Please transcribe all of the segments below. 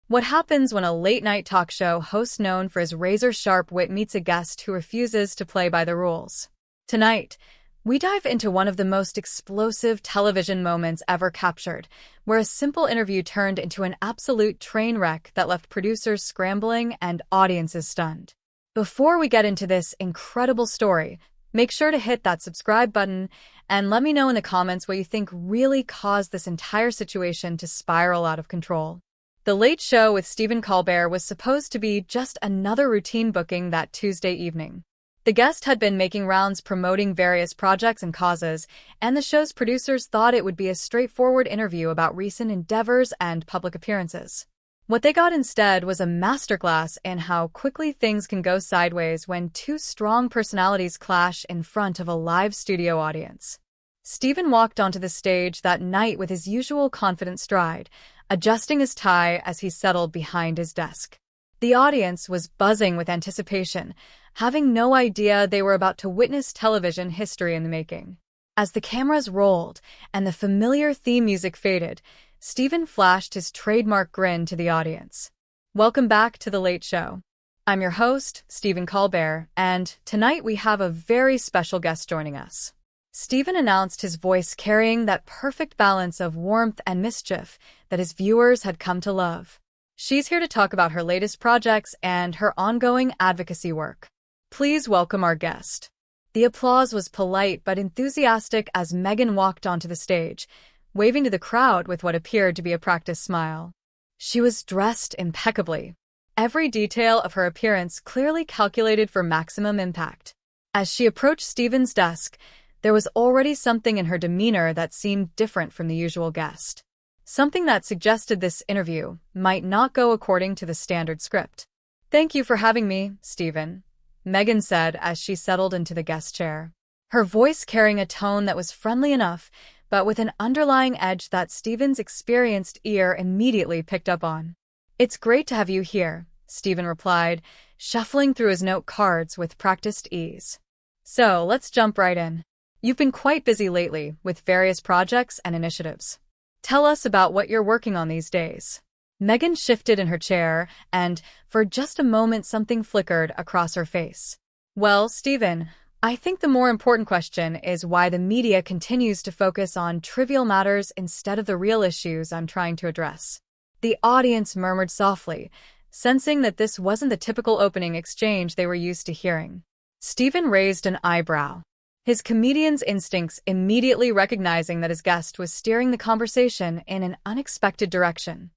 What happens when a late-night talk show host known for his razor-sharp wit meets a guest who refuses to play by the rules? Tonight, we dive into one of the most explosive television moments ever captured, where a simple interview turned into an absolute train wreck that left producers scrambling and audiences stunned. Before we get into this incredible story, make sure to hit that subscribe button and let me know in the comments what you think really caused this entire situation to spiral out of control. The Late Show with Stephen Colbert was supposed to be just another routine booking that Tuesday evening. The guest had been making rounds promoting various projects and causes, and the show's producers thought it would be a straightforward interview about recent endeavors and public appearances. What they got instead was a masterclass in how quickly things can go sideways when two strong personalities clash in front of a live studio audience. Stephen walked onto the stage that night with his usual confident stride, adjusting his tie as he settled behind his desk. The audience was buzzing with anticipation, having no idea they were about to witness television history in the making. As the cameras rolled and the familiar theme music faded, Stephen flashed his trademark grin to the audience. Welcome back to The Late Show. I'm your host, Stephen Colbert, and tonight we have a very special guest joining us. Stephen announced, his voice carrying that perfect balance of warmth and mischief that his viewers had come to love. She's here to talk about her latest projects and her ongoing advocacy work. Please welcome our guest. The applause was polite but enthusiastic as Meghan walked onto the stage, waving to the crowd with what appeared to be a practiced smile. She was dressed impeccably, every detail of her appearance clearly calculated for maximum impact. As she approached Stephen's desk, there was already something in her demeanor that seemed different from the usual guest. Something that suggested this interview might not go according to the standard script. "Thank you for having me, Stephen," Meghan said as she settled into the guest chair. Her voice carrying a tone that was friendly enough, but with an underlying edge that Stephen's experienced ear immediately picked up on. "It's great to have you here," Stephen replied, shuffling through his note cards with practiced ease. "So, let's jump right in. You've been quite busy lately with various projects and initiatives. Tell us about what you're working on these days." Meghan shifted in her chair, and for just a moment something flickered across her face. "Well, Stephen, I think the more important question is why the media continues to focus on trivial matters instead of the real issues I'm trying to address." The audience murmured softly, sensing that this wasn't the typical opening exchange they were used to hearing. Stephen raised an eyebrow, his comedian's instincts immediately recognizing that his guest was steering the conversation in an unexpected direction.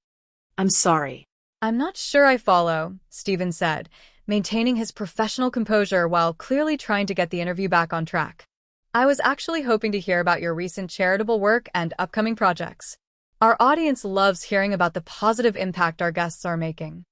"I'm sorry." "I'm not sure I follow," Stephen said, maintaining his professional composure while clearly trying to get the interview back on track. "I was actually hoping to hear about your recent charitable work and upcoming projects. Our audience loves hearing about the positive impact our guests are making."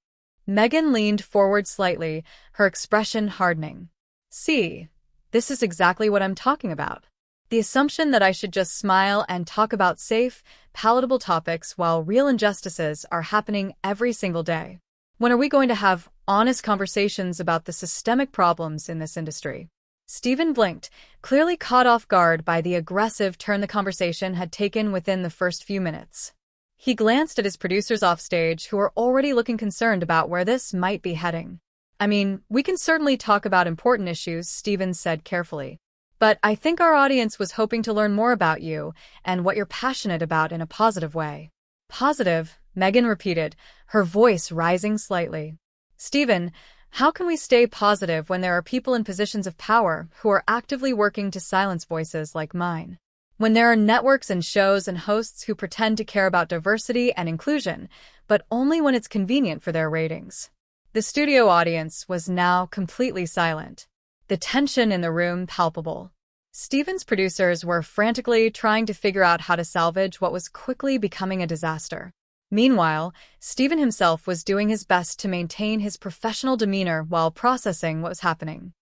Meghan leaned forward slightly, her expression hardening. "See, this is exactly what I'm talking about. The assumption that I should just smile and talk about safe, palatable topics while real injustices are happening every single day. When are we going to have honest conversations about the systemic problems in this industry?" Stephen blinked, clearly caught off guard by the aggressive turn the conversation had taken within the first few minutes. He glanced at his producers offstage, who were already looking concerned about where this might be heading. "I mean, we can certainly talk about important issues," Stephen said carefully. "But I think our audience was hoping to learn more about you and what you're passionate about in a positive way." "Positive," Meghan repeated, her voice rising slightly. "Stephen, how can we stay positive when there are people in positions of power who are actively working to silence voices like mine? When there are networks and shows and hosts who pretend to care about diversity and inclusion, but only when it's convenient for their ratings?" The studio audience was now completely silent, the tension in the room palpable. Stephen's producers were frantically trying to figure out how to salvage what was quickly becoming a disaster. Meanwhile, Stephen himself was doing his best to maintain his professional demeanor while processing what was happening.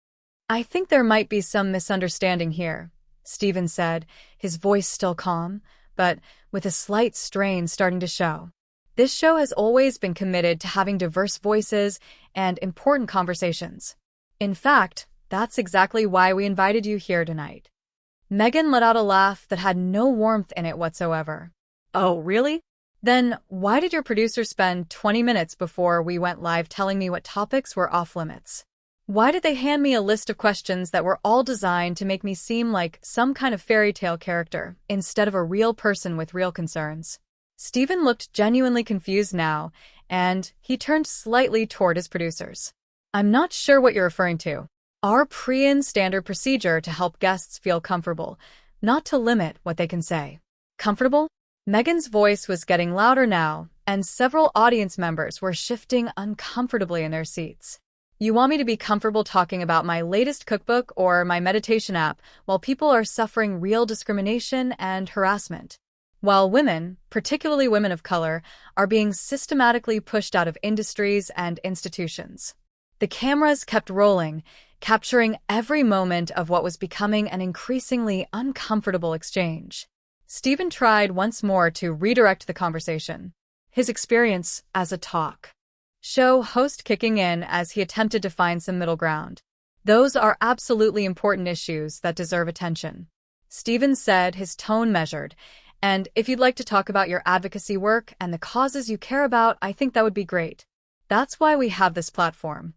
"I think there might be some misunderstanding here," Stephen said, his voice still calm, but with a slight strain starting to show. "This show has always been committed to having diverse voices and important conversations. In fact, that's exactly why we invited you here tonight." Meghan let out a laugh that had no warmth in it whatsoever. "Oh, really? Then why did your producer spend 20 minutes before we went live telling me what topics were off limits? Why did they hand me a list of questions that were all designed to make me seem like some kind of fairy tale character instead of a real person with real concerns? Stephen looked genuinely confused now, and he turned slightly toward his producers. I'm not sure what you're referring to. Our pre-in standard procedure to help guests feel comfortable, not to limit what they can say. Comfortable? Meghan's voice was getting louder now, and several audience members were shifting uncomfortably in their seats. You want me to be comfortable talking about my latest cookbook or my meditation app while people are suffering real discrimination and harassment? While women, particularly women of color, are being systematically pushed out of industries and institutions. The cameras kept rolling, capturing every moment of what was becoming an increasingly uncomfortable exchange. Stephen tried once more to redirect the conversation, his experience as a talk show host kicking in as he attempted to find some middle ground. Those are absolutely important issues that deserve attention. Stephen said, his tone measured, and if you'd like to talk about your advocacy work and the causes you care about, I think that would be great. That's why we have this platform.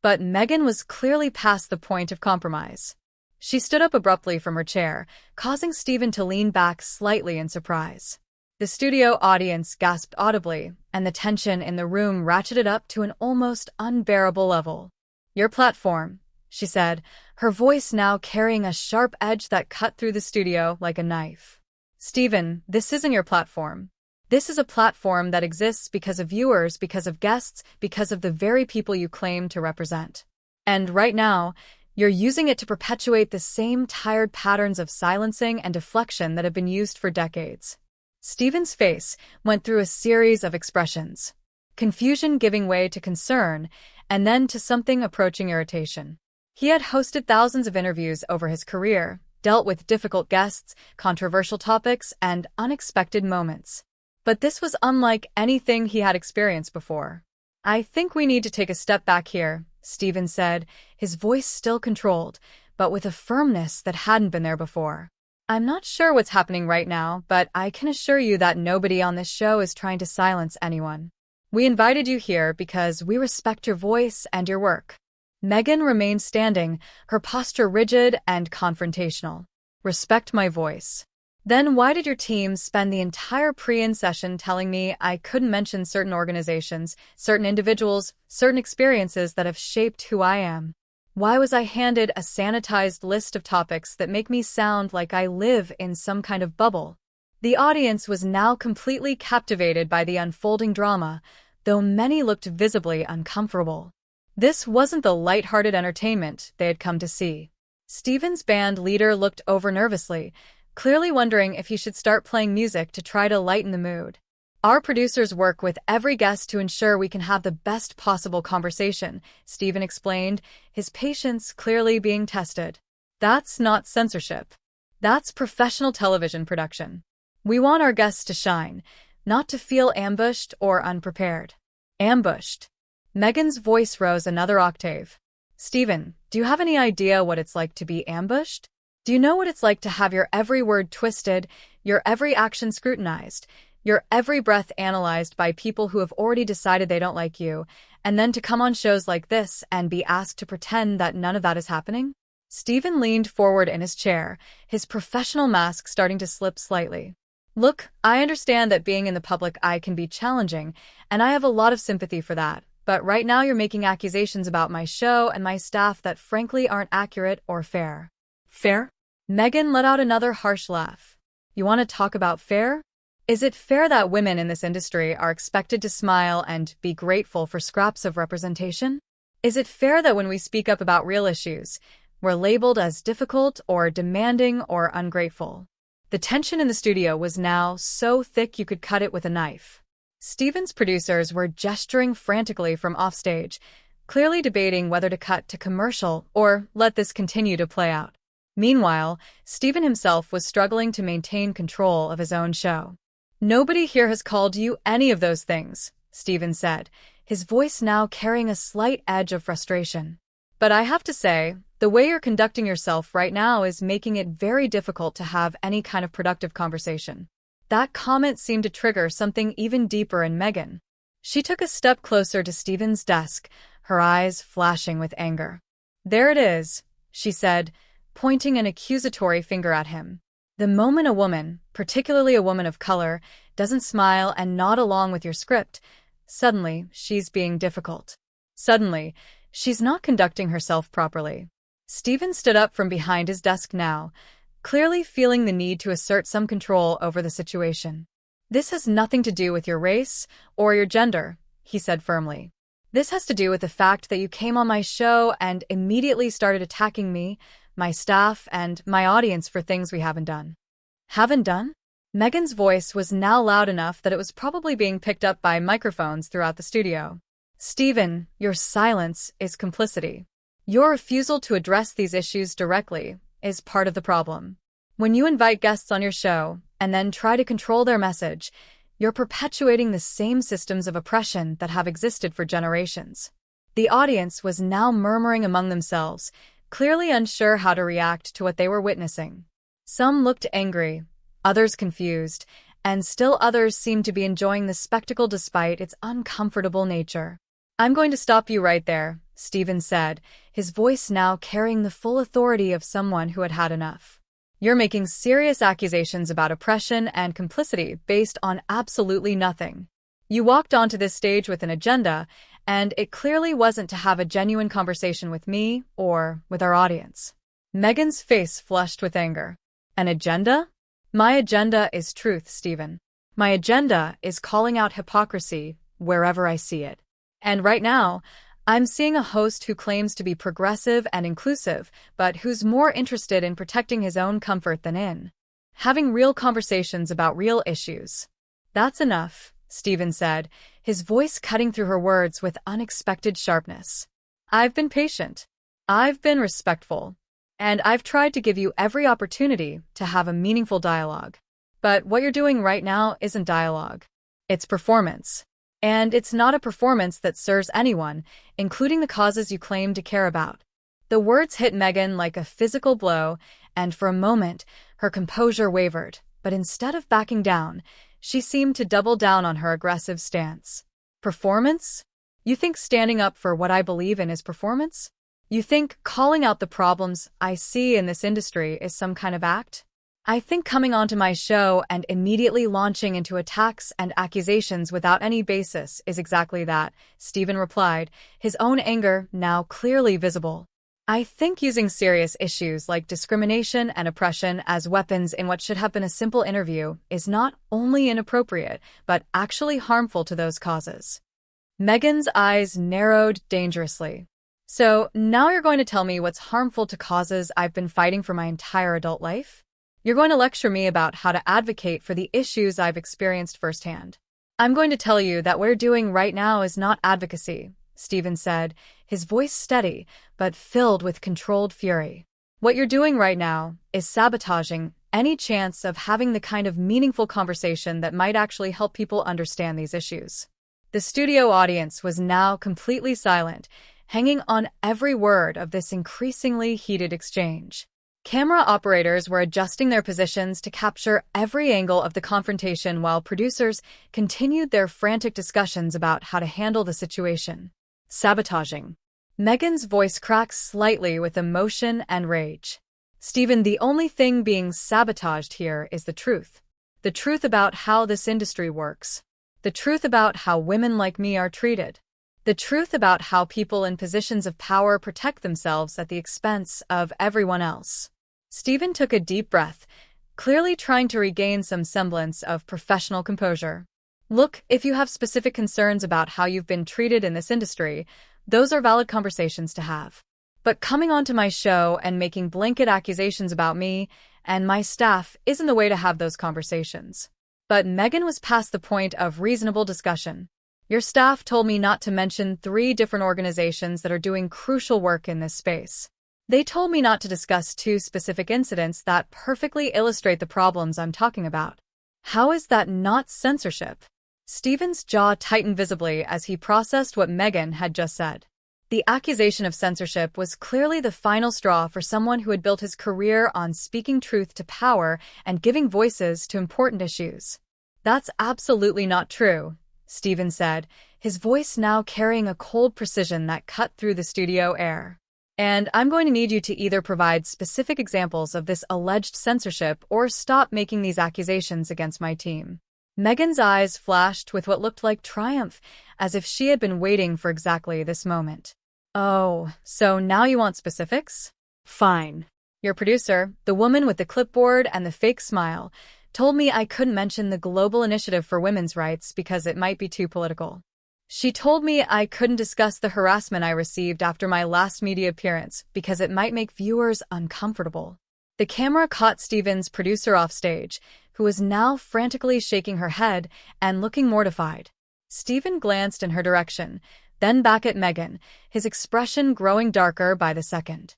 But Meghan was clearly past the point of compromise. She stood up abruptly from her chair, causing Stephen to lean back slightly in surprise. The studio audience gasped audibly, and the tension in the room ratcheted up to an almost unbearable level. Your platform, she said, her voice now carrying a sharp edge that cut through the studio like a knife. Stephen, this isn't your platform. This is a platform that exists because of viewers, because of guests, because of the very people you claim to represent. And right now, you're using it to perpetuate the same tired patterns of silencing and deflection that have been used for decades. Stephen's face went through a series of expressions. Confusion giving way to concern, and then to something approaching irritation. He had hosted thousands of interviews over his career, dealt with difficult guests, controversial topics, and unexpected moments. But this was unlike anything he had experienced before. I think we need to take a step back here, Stephen said, his voice still controlled, but with a firmness that hadn't been there before. I'm not sure what's happening right now, but I can assure you that nobody on this show is trying to silence anyone. We invited you here because we respect your voice and your work. Meghan remained standing, her posture rigid and confrontational. Respect my voice. Then why did your team spend the entire pre-in session telling me I couldn't mention certain organizations, certain individuals, certain experiences that have shaped who I am? Why was I handed a sanitized list of topics that make me sound like I live in some kind of bubble? The audience was now completely captivated by the unfolding drama, though many looked visibly uncomfortable. This wasn't the light-hearted entertainment they had come to see. Stephen's band leader looked over nervously, clearly wondering if he should start playing music to try to lighten the mood. Our producers work with every guest to ensure we can have the best possible conversation, Stephen explained, his patience clearly being tested. That's not censorship. That's professional television production. We want our guests to shine, not to feel ambushed or unprepared. Ambushed. Meghan's voice rose another octave. Stephen, do you have any idea what it's like to be ambushed? Do you know what it's like to have your every word twisted, your every action scrutinized, your every breath analyzed by people who have already decided they don't like you, and then to come on shows like this and be asked to pretend that none of that is happening? Stephen leaned forward in his chair, his professional mask starting to slip slightly. Look, I understand that being in the public eye can be challenging, and I have a lot of sympathy for that. But right now you're making accusations about my show and my staff that frankly aren't accurate or fair. Fair? Meghan let out another harsh laugh. You want to talk about fair? Is it fair that women in this industry are expected to smile and be grateful for scraps of representation? Is it fair that when we speak up about real issues, we're labeled as difficult or demanding or ungrateful? The tension in the studio was now so thick you could cut it with a knife. Stephen's producers were gesturing frantically from offstage, clearly debating whether to cut to commercial or let this continue to play out. Meanwhile, Stephen himself was struggling to maintain control of his own show. Nobody here has called you any of those things, Stephen said, his voice now carrying a slight edge of frustration. But I have to say, the way you're conducting yourself right now is making it very difficult to have any kind of productive conversation. That comment seemed to trigger something even deeper in Meghan. She took a step closer to Stephen's desk, her eyes flashing with anger. "There it is," she said, pointing an accusatory finger at him. "The moment a woman, particularly a woman of color, doesn't smile and nod along with your script, suddenly she's being difficult. Suddenly, she's not conducting herself properly." Stephen stood up from behind his desk now, clearly feeling the need to assert some control over the situation. "This has nothing to do with your race or your gender," he said firmly. "This has to do with the fact that you came on my show and immediately started attacking me, my staff, and my audience for things we haven't done." "Haven't done?" Meghan's voice was now loud enough that it was probably being picked up by microphones throughout the studio. "Stephen, your silence is complicity. Your refusal to address these issues directly is part of the problem. When you invite guests on your show and then try to control their message, you're perpetuating the same systems of oppression that have existed for generations." The audience was now murmuring among themselves, clearly unsure how to react to what they were witnessing. Some looked angry, others confused, and still others seemed to be enjoying the spectacle despite its uncomfortable nature. "I'm going to stop you right there," Stephen said, his voice now carrying the full authority of someone who had had enough. "You're making serious accusations about oppression and complicity based on absolutely nothing. You walked onto this stage with an agenda, and it clearly wasn't to have a genuine conversation with me or with our audience." Meghan's face flushed with anger. "An agenda? My agenda is truth, Stephen. My agenda is calling out hypocrisy wherever I see it. And right now, I'm seeing a host who claims to be progressive and inclusive, but who's more interested in protecting his own comfort than in having real conversations about real issues." "That's enough," Stephen said, his voice cutting through her words with unexpected sharpness. "I've been patient. I've been respectful. And I've tried to give you every opportunity to have a meaningful dialogue. But what you're doing right now isn't dialogue. It's performance. And it's not a performance that serves anyone, including the causes you claim to care about." The words hit Meghan like a physical blow, and for a moment, her composure wavered. But instead of backing down, she seemed to double down on her aggressive stance. "Performance? You think standing up for what I believe in is performance? You think calling out the problems I see in this industry is some kind of act? I think coming onto my show and immediately launching into attacks and accusations without any basis is exactly that," Stephen replied, his own anger now clearly visible. "I think using serious issues like discrimination and oppression as weapons in what should have been a simple interview is not only inappropriate, but actually harmful to those causes." Meghan's eyes narrowed dangerously. "So now you're going to tell me what's harmful to causes I've been fighting for my entire adult life? You're going to lecture me about how to advocate for the issues I've experienced firsthand. I'm going to tell you that what you're doing right now is not advocacy," Stephen said, his voice steady but filled with controlled fury. "What you're doing right now is sabotaging any chance of having the kind of meaningful conversation that might actually help people understand these issues." The studio audience was now completely silent, hanging on every word of this increasingly heated exchange. Camera operators were adjusting their positions to capture every angle of the confrontation while producers continued their frantic discussions about how to handle the situation. "Sabotaging." Meghan's voice cracked slightly with emotion and rage. "Stephen, the only thing being sabotaged here is the truth. The truth about how this industry works. The truth about how women like me are treated. The truth about how people in positions of power protect themselves at the expense of everyone else." Stephen took a deep breath, clearly trying to regain some semblance of professional composure. "Look, if you have specific concerns about how you've been treated in this industry, those are valid conversations to have. But coming onto my show and making blanket accusations about me and my staff isn't the way to have those conversations." But Meghan was past the point of reasonable discussion. "Your staff told me not to mention 3 different organizations that are doing crucial work in this space. They told me not to discuss 2 specific incidents that perfectly illustrate the problems I'm talking about. How is that not censorship?" Stephen's jaw tightened visibly as he processed what Meghan had just said. The accusation of censorship was clearly the final straw for someone who had built his career on speaking truth to power and giving voices to important issues. That's absolutely not true, Stephen said, his voice now carrying a cold precision that cut through the studio air. And I'm going to need you to either provide specific examples of this alleged censorship or stop making these accusations against my team. Meghan's eyes flashed with what looked like triumph, as if she had been waiting for exactly this moment. Oh, so now you want specifics? Fine. Your producer, the woman with the clipboard and the fake smile, told me I couldn't mention the global initiative for women's rights because it might be too political. She told me I couldn't discuss the harassment I received after my last media appearance because it might make viewers uncomfortable. The camera caught Stephen's producer off stage, who was now frantically shaking her head and looking mortified. Stephen glanced in her direction, then back at Meghan, his expression growing darker by the second.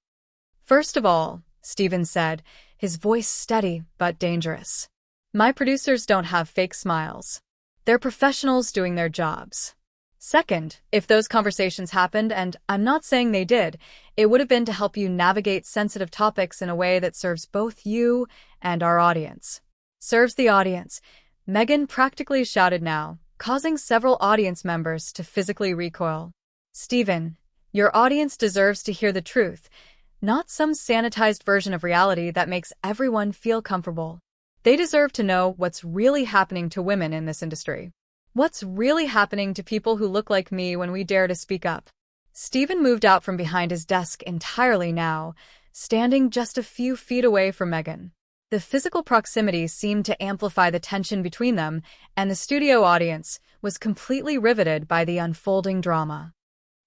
First of all, Stephen said, his voice steady but dangerous. My producers don't have fake smiles. They're professionals doing their jobs. Second, if those conversations happened, and I'm not saying they did, it would have been to help you navigate sensitive topics in a way that serves both you and our audience. Serves the audience, Meghan practically shouted now, causing several audience members to physically recoil. Stephen, your audience deserves to hear the truth, not some sanitized version of reality that makes everyone feel comfortable. They deserve to know what's really happening to women in this industry. What's really happening to people who look like me when we dare to speak up? Stephen moved out from behind his desk entirely now, standing just a few feet away from Meghan. The physical proximity seemed to amplify the tension between them, and the studio audience was completely riveted by the unfolding drama.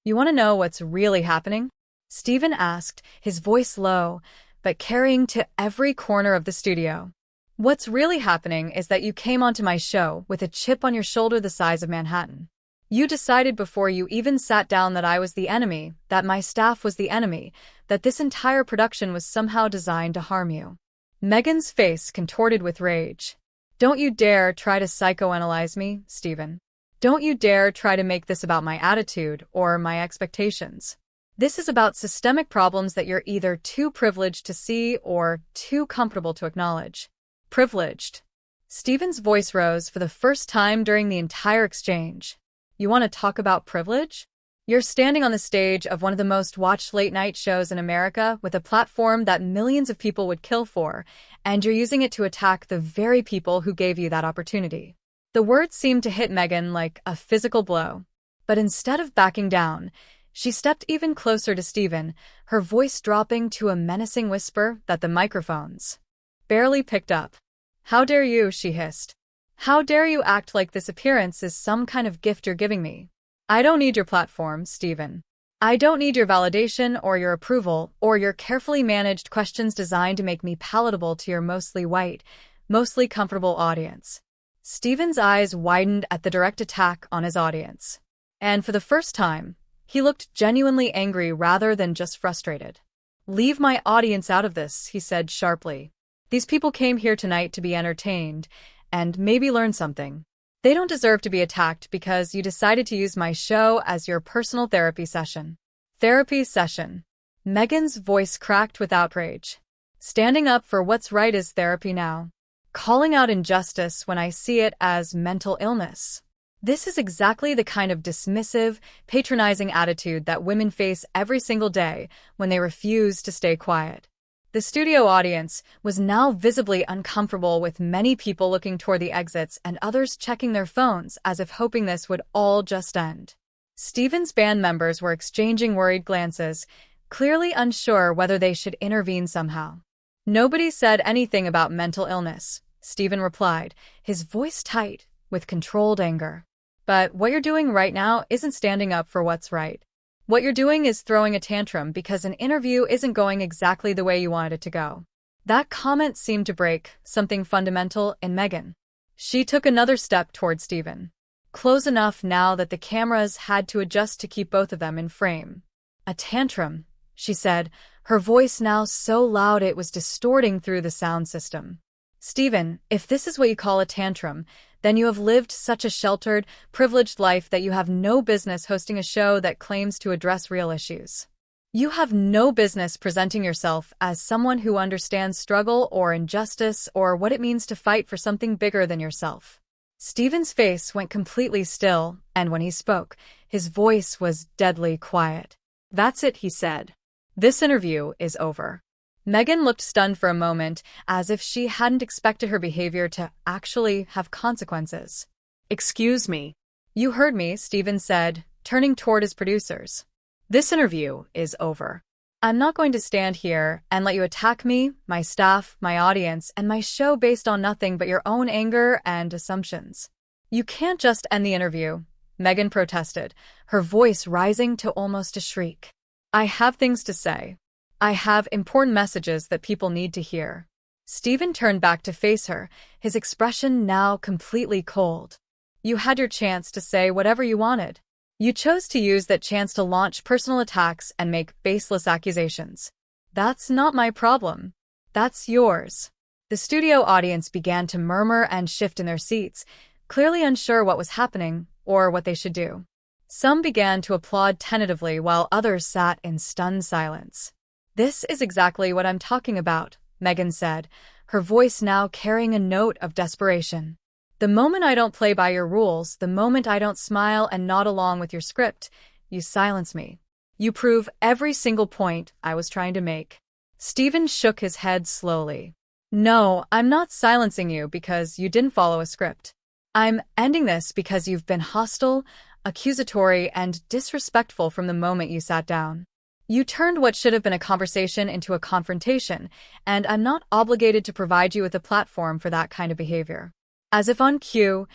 You want to know what's really happening? Stephen asked, his voice low, but carrying to every corner of the studio. What's really happening is that you came onto my show with a chip on your shoulder the size of Manhattan. You decided before you even sat down that I was the enemy, that my staff was the enemy, that this entire production was somehow designed to harm you. Meghan's face contorted with rage. Don't you dare try to psychoanalyze me, Stephen. Don't you dare try to make this about my attitude or my expectations. This is about systemic problems that you're either too privileged to see or too comfortable to acknowledge. Privileged. Stephen's voice rose for the first time during the entire exchange. You want to talk about privilege? You're standing on the stage of one of the most watched late-night shows in America with a platform that millions of people would kill for, and you're using it to attack the very people who gave you that opportunity. The words seemed to hit Meghan like a physical blow. But instead of backing down, she stepped even closer to Stephen, her voice dropping to a menacing whisper that the microphones barely picked up. How dare you, she hissed. How dare you act like this appearance is some kind of gift you're giving me? I don't need your platform, Stephen. I don't need your validation or your approval or your carefully managed questions designed to make me palatable to your mostly white, mostly comfortable audience. Stephen's eyes widened at the direct attack on his audience. And for the first time, he looked genuinely angry rather than just frustrated. Leave my audience out of this, he said sharply. These people came here tonight to be entertained and maybe learn something. They don't deserve to be attacked because you decided to use my show as your personal therapy session. Therapy session. Meghan's voice cracked with outrage. Standing up for what's right is therapy now. Calling out injustice when I see it as mental illness. This is exactly the kind of dismissive, patronizing attitude that women face every single day when they refuse to stay quiet. The studio audience was now visibly uncomfortable, with many people looking toward the exits and others checking their phones as if hoping this would all just end. Stephen's band members were exchanging worried glances, clearly unsure whether they should intervene somehow. Nobody said anything about mental illness, Stephen replied, his voice tight with controlled anger. But what you're doing right now isn't standing up for what's right. What you're doing is throwing a tantrum because an interview isn't going exactly the way you wanted it to go. That comment seemed to break something fundamental in Meghan. She took another step toward Stephen. Close enough now that the cameras had to adjust to keep both of them in frame. A tantrum, she said, her voice now so loud it was distorting through the sound system. Stephen, if this is what you call a tantrum, then you have lived such a sheltered, privileged life that you have no business hosting a show that claims to address real issues. You have no business presenting yourself as someone who understands struggle or injustice or what it means to fight for something bigger than yourself. Stephen's face went completely still, and when he spoke, his voice was deadly quiet. "That's it," he said. "This interview is over." Meghan looked stunned for a moment, as if she hadn't expected her behavior to actually have consequences. "Excuse me." "You heard me," Stephen said, turning toward his producers. "This interview is over. I'm not going to stand here and let you attack me, my staff, my audience, and my show based on nothing but your own anger and assumptions." "You can't just end the interview," Meghan protested, her voice rising to almost a shriek. "I have things to say. I have important messages that people need to hear." Stephen turned back to face her, his expression now completely cold. "You had your chance to say whatever you wanted. You chose to use that chance to launch personal attacks and make baseless accusations. That's not my problem. That's yours." The studio audience began to murmur and shift in their seats, clearly unsure what was happening or what they should do. Some began to applaud tentatively while others sat in stunned silence. "This is exactly what I'm talking about," Meghan said, her voice now carrying a note of desperation. "The moment I don't play by your rules, the moment I don't smile and nod along with your script, you silence me. You prove every single point I was trying to make." Stephen shook his head slowly. "No, I'm not silencing you because you didn't follow a script. I'm ending this because you've been hostile, accusatory, and disrespectful from the moment you sat down. You turned what should have been a conversation into a confrontation, and I'm not obligated to provide you with a platform for that kind of behavior." As if on cue,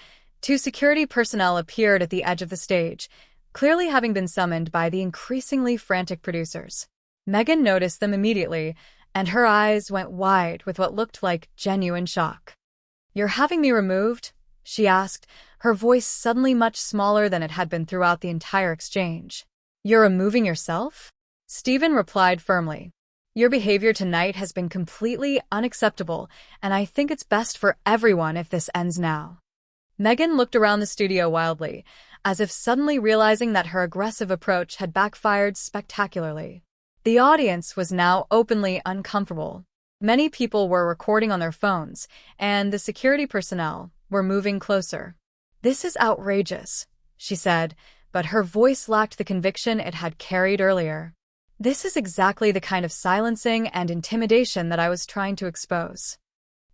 two security personnel appeared at the edge of the stage, clearly having been summoned by the increasingly frantic producers. Meghan noticed them immediately, and her eyes went wide with what looked like genuine shock. "You're having me removed?" she asked, her voice suddenly much smaller than it had been throughout the entire exchange. "You're removing yourself?" Stephen replied firmly. "Your behavior tonight has been completely unacceptable, and I think it's best for everyone if this ends now." Meghan looked around the studio wildly, as if suddenly realizing that her aggressive approach had backfired spectacularly. The audience was now openly uncomfortable. Many people were recording on their phones, and the security personnel were moving closer. "This is outrageous," she said, but her voice lacked the conviction it had carried earlier. "This is exactly the kind of silencing and intimidation that I was trying to expose."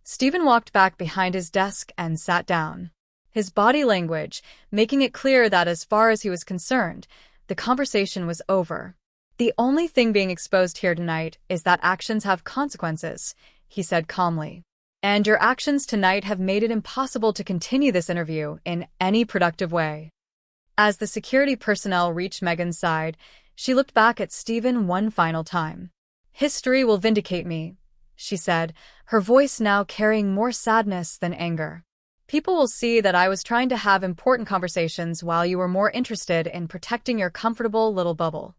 Stephen walked back behind his desk and sat down, his body language making it clear that as far as he was concerned, the conversation was over. "The only thing being exposed here tonight is that actions have consequences," he said calmly. "And your actions tonight have made it impossible to continue this interview in any productive way." As the security personnel reached Meghan's side, she looked back at Stephen one final time. "History will vindicate me," she said, her voice now carrying more sadness than anger. "People will see that I was trying to have important conversations while you were more interested in protecting your comfortable little bubble."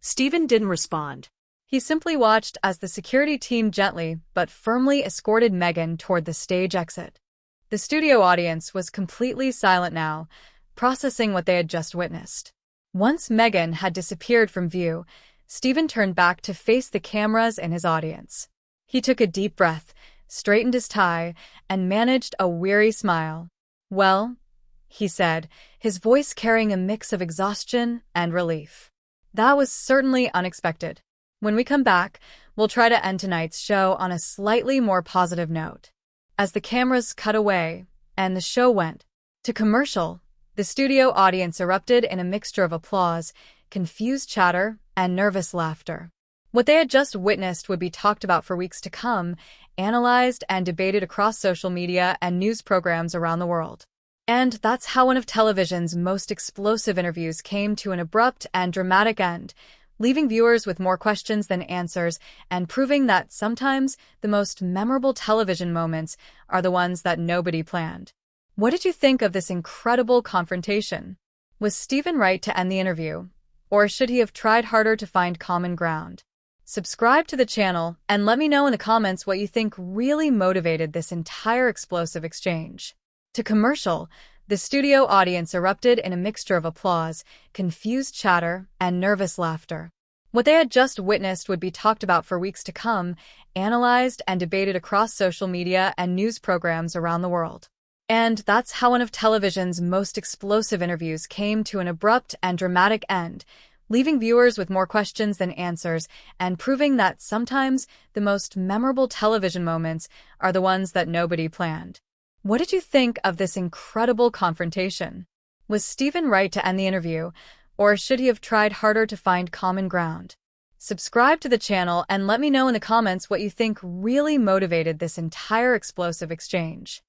Stephen didn't respond. He simply watched as the security team gently but firmly escorted Meghan toward the stage exit. The studio audience was completely silent now, processing what they had just witnessed. Once Meghan had disappeared from view, Stephen turned back to face the cameras and his audience. He took a deep breath, straightened his tie, and managed a weary smile. "Well," he said, his voice carrying a mix of exhaustion and relief. "That was certainly unexpected. When we come back, we'll try to end tonight's show on a slightly more positive note." As the cameras cut away and the show went to commercial, the studio audience erupted in a mixture of applause, confused chatter, and nervous laughter. What they had just witnessed would be talked about for weeks to come, analyzed and debated across social media and news programs around the world. And that's how one of television's most explosive interviews came to an abrupt and dramatic end, leaving viewers with more questions than answers and proving that sometimes the most memorable television moments are the ones that nobody planned. What did you think of this incredible confrontation? Was Stephen right to end the interview, or should he have tried harder to find common ground? Subscribe to the channel and let me know in the comments what you think really motivated this entire explosive exchange. To commercial, the studio audience erupted in a mixture of applause, confused chatter, and nervous laughter. What they had just witnessed would be talked about for weeks to come, analyzed and debated across social media and news programs around the world. And that's how one of television's most explosive interviews came to an abrupt and dramatic end, leaving viewers with more questions than answers and proving that sometimes the most memorable television moments are the ones that nobody planned. What did you think of this incredible confrontation? Was Stephen right to end the interview, or should he have tried harder to find common ground? Subscribe to the channel and let me know in the comments what you think really motivated this entire explosive exchange.